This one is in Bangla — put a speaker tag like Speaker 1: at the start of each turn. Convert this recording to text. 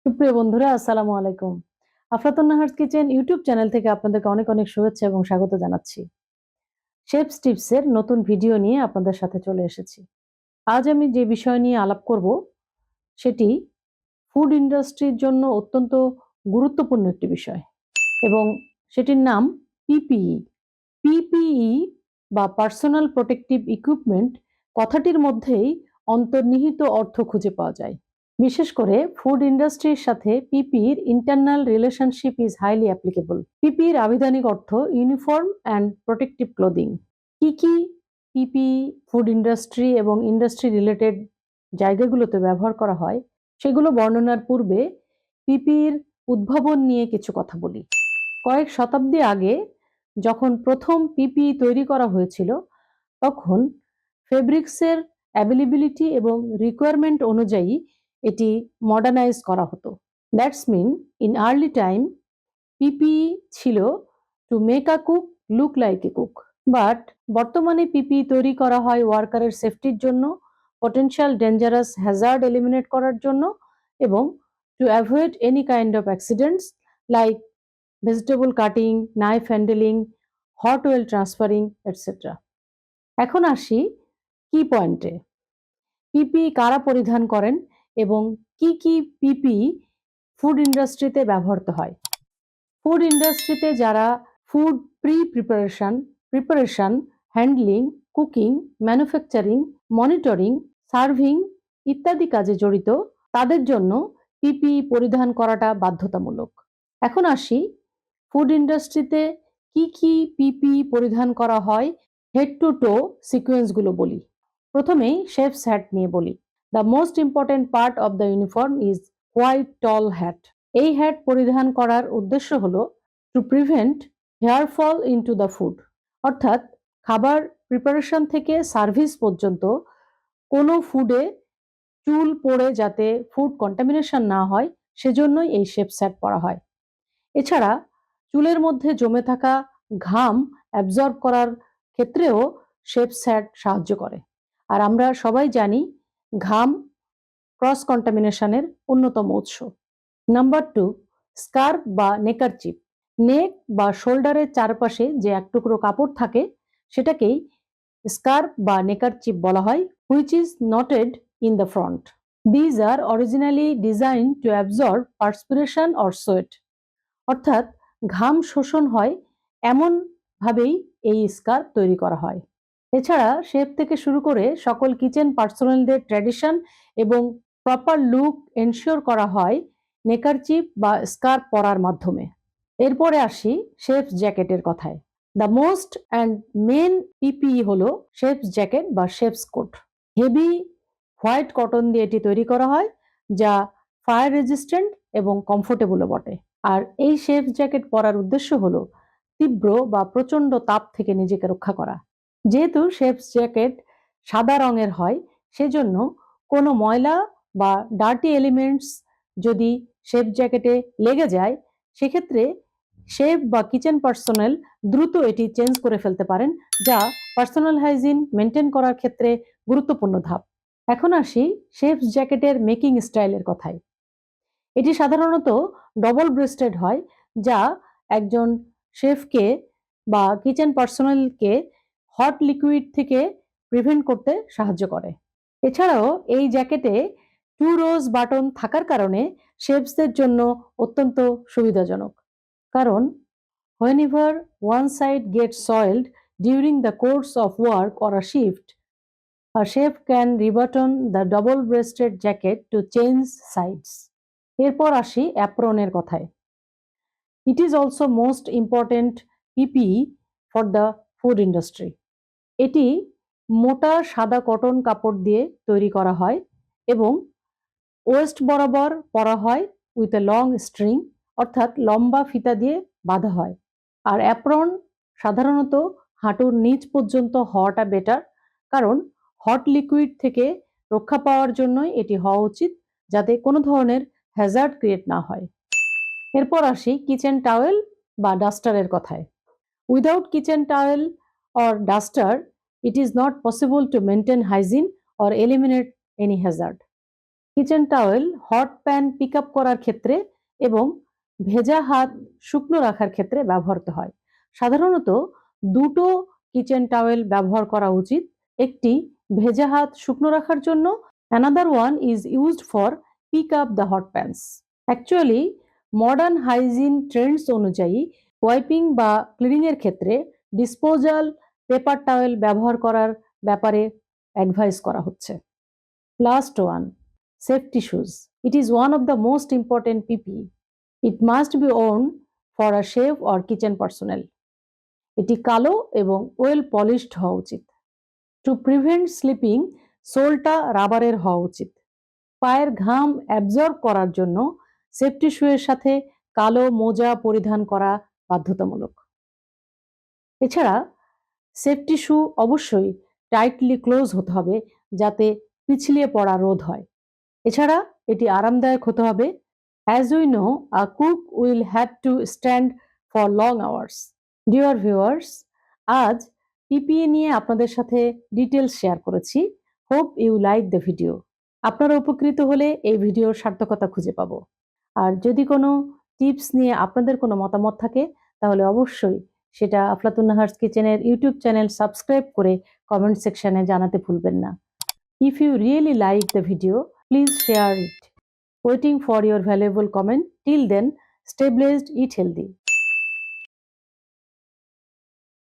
Speaker 1: সুপ্রিয় বন্ধুরা, আসসালামু আলাইকুম। আফলাতুন নাহারস কিচেন ইউটিউব চ্যানেল থেকে আপনাদেরকে অনেক অনেক শুভেচ্ছা এবং স্বাগত জানাচ্ছি। শেফস টিপসের নতুন ভিডিও নিয়ে আপনাদের সাথে চলে এসেছি। আজ আমি যে বিষয় নিয়ে আলাপ করব সেটি ফুড ইন্ডাস্ট্রির জন্য অত্যন্ত গুরুত্বপূর্ণ একটি বিষয় এবং সেটির নাম পিপিই। পিপিই বা পার্সোনাল প্রোটেক্টিভ ইকুইপমেন্ট কথাটির মধ্যেই অন্তর্নিহিত অর্থ খুঁজে পাওয়া যায়। বিশেষ করে ফুড ইন্ডাস্ট্রির সাথে পিপির internal relationship is highly applicable. পিপির আবিধানিক অর্থ ইউনিফর্ম অ্যান্ড প্রোটেক্টিভ ক্লোদিং। কি কি পিপি ফুড ইন্ডাস্ট্রি এবং ইন্ডাস্ট্রি রিলেটেড জায়গাগুলোতে ব্যবহার করা হয় সেগুলো বর্ণনার পূর্বে পিপির উদ্ভাবন নিয়ে কিছু কথা বলি। কয়েক শতাব্দী আগে যখন প্রথম পিপি তৈরি করা হয়েছিল তখন ফেব্রিক্সের অ্যাভেলেবিলিটি এবং রিকোয়ারমেন্ট অনুযায়ী এটি মডার্নাইজ করা হতো। That's mean in early time PPE ছিল to make a cook look like a cook. But বর্তমানে পিপিই তৈরি করা হয় ওয়ার্কারের সেফটির জন্য, পটেনশিয়াল ডেঞ্জারাস হ্যাজার্ড এলিমিনেট করার জন্য এবং to avoid any kind of accidents like vegetable cutting, knife handling, hot well transferring etcetera. এখন আসি কি পয়েন্টে। পিপিই কারা পরিধান করেন এবং কি কি পিপিই ফুড ইন্ডাস্ট্রিতে ব্যবহৃত হয়। ফুড ইন্ডাস্ট্রিতে যারা food preparation, handling, cooking, manufacturing, monitoring, serving ইত্যাদি কাজে জড়িত তাদের জন্য পিপিই পরিধান করাটা বাধ্যতামূলক। এখন আসি ফুড ইন্ডাস্ট্রিতে কি কি পিপিই পরিধান করা হয় হেড টু টো সিকোয়েন্সগুলো বলি। প্রথমেই শেফস হ্যাট নিয়ে বলি। The most important part of the uniform is white tall hat. এই হ্যাট পরিধান করার উদ্দেশ্য হলো to prevent hair fall into the food, অর্থাৎ খাবার প্রিপারেশন থেকে সার্ভিস পর্যন্ত কোনো ফুডে চুল পড়ে যাতে ফুড কন্টামিনেশন না হয় সেজন্যই এই শেফস হ্যাট পরা হয়। এছাড়া চুলের মধ্যে জমে থাকা ঘাম অ্যাবজর্ব করার ক্ষেত্রেও শেফস হ্যাট সাহায্য করে। আর আমরা সবাই জানি ঘাম ক্রস কন্টামিনেশনের অন্যতম উৎস। নাম্বার 2, স্কার্ফ বা নেকারচিপ। নেক বা শোল্ডারের চারপাশে যে এক টুকরো কাপড় থাকে সেটাকেই স্কার্ফ বা নেকারচিপ বলা হয়, which is noted in the front. These are originally design to absorb perspiration or sweat, অর্থাৎ ঘাম শোষণ হয় এমন ভাবেই এই স্কার্ফ তৈরি করা হয়। এছাড়া শেফ থেকে শুরু করে সকল কিচেন পার্সোনালদের ট্র্যাডিশন এবং প্রপার লুক এনশিওর করা হয় নেকারচিপ বা স্কার্ফ পরার মাধ্যমে। এরপরে আসি শেফস জ্যাকেটের কথায়। The most and main PPE হলো শেফস জ্যাকেট বা chefs coat. Heavy white cotton দিয়ে এটি তৈরি করা হয় যা ফায়ার রেজিস্ট্যান্ট এবং কমফোর্টেবলও বটে। আর এই শেফ জ্যাকেট পরার উদ্দেশ্য হলো তীব্র বা প্রচন্ড তাপ থেকে নিজেকে রক্ষা করা। যেহেতু শেফস জ্যাকেট সাদা রঙের হয় সেজন্য কোনো ময়লা বা ডার্টি এলিমেন্টস যদি শেফ জ্যাকেটে লেগে যায় সেক্ষেত্রে শেফ বা কিচেন পার্সোনেল দ্রুত এটি চেঞ্জ করে ফেলতে পারেন, যা পার্সোনাল হাইজিন মেনটেন করার ক্ষেত্রে গুরুত্বপূর্ণ ধাপ। এখন আসি শেফস জ্যাকেটের মেকিং স্টাইলের কথায়। এটি সাধারণত ডবল ব্রেস্টেড হয় যা একজন শেফকে বা কিচেন পার্সোনালকে হট লিকুইড থেকে প্রিভেন্ট করতে সাহায্য করে। এছাড়াও এই জ্যাকেটে 2 রোজ বাটন থাকার কারণে শেফসদের জন্য অত্যন্ত সুবিধাজনক, কারণ whenever one side gets soiled during the course of work or a shift, a chef can rebutton the double-breasted jacket to change sides. এরপর আসি অ্যাপ্রনের কথায়। It is also most important PPE for the food industry. এটি মোটা সাদা কটন কাপড় দিয়ে তৈরি করা হয় এবং ওয়েস্ট বরাবর পরা হয় উইথ এ লং স্ট্রিং, অর্থাৎ লম্বা ফিতা দিয়ে বাঁধা হয়। আর অ্যাপ্রন সাধারণত হাঁটুর নিচ পর্যন্ত হওয়াটা বেটার, কারণ হট লিকুইড থেকে রক্ষা পাওয়ার জন্যই এটি হওয়া উচিত যাতে কোনো ধরনের হ্যাজার্ড ক্রিয়েট না হয়। এরপর আসি কিচেন টাওয়েল বা ডাস্টারের কথায়। Without kitchen towel or duster it is not possible to maintain hygiene or eliminate any hazard. Kitchen towel hot pan pick up করার ক্ষেত্রে এবং ভেজা হাত শুকনো রাখার ক্ষেত্রে ব্যবহৃত হয়। সাধারণত দুটো কিচেন টাওয়েল ব্যবহার করা উচিত। একটি ভেজা হাত শুকনো রাখার জন্য, another one is used for pick up the hot pans. Actually modern hygiene Trends অনুযায়ী ওয়াইপিং বা ক্লিনিং এর ক্ষেত্রে ডিসপোজাল পেপার টাওয়েল ব্যবহার করার ব্যাপারে অ্যাডভাইস করা হচ্ছে। Last one, safety shoes. It is one of the most important PPE. It must be worn for a chef or kitchen personnel. এটি কালো এবং ওয়েল পলিশড হওয়া উচিত। টু প্রিভেন্ট স্লিপিং, সোলটা রাবারের হওয়া উচিত। পায়ের ঘাম অ্যাবজর্ব করার জন্য সেফটি শুয়ের সাথে কালো মোজা পরিধান করা বাধ্যতামূলক। এছাড়া সেফটি শু অবশ্যই টাইটলি ক্লোজ হতে হবে যাতে পিছলিয়ে পড়া রোধ হয়। এছাড়া এটি আরামদায়ক হতে হবে। As we know, a cook will have to stand for long hours. Dear viewers, আজ পিপিই নিয়ে আপনাদের সাথে ডিটেলস শেয়ার করেছি। Hope you like the video. আপনারা উপকৃত হলে এই ভিডিওর সার্থকতা খুঁজে পাবো। আর যদি কোনো টিপস নিয়ে আপনাদের কোনো মতামত থাকে তাহলে অবশ্যই সেটা আফলাতুন নাহার্স কিচেনের ইউটিউব চ্যানেল সাবস্ক্রাইব করে কমেন্ট সেকশনে জানাতে ভুলবেন না। If you really like the video, please share it. Waiting for your valuable comment. Till then, stay blessed, eat healthy.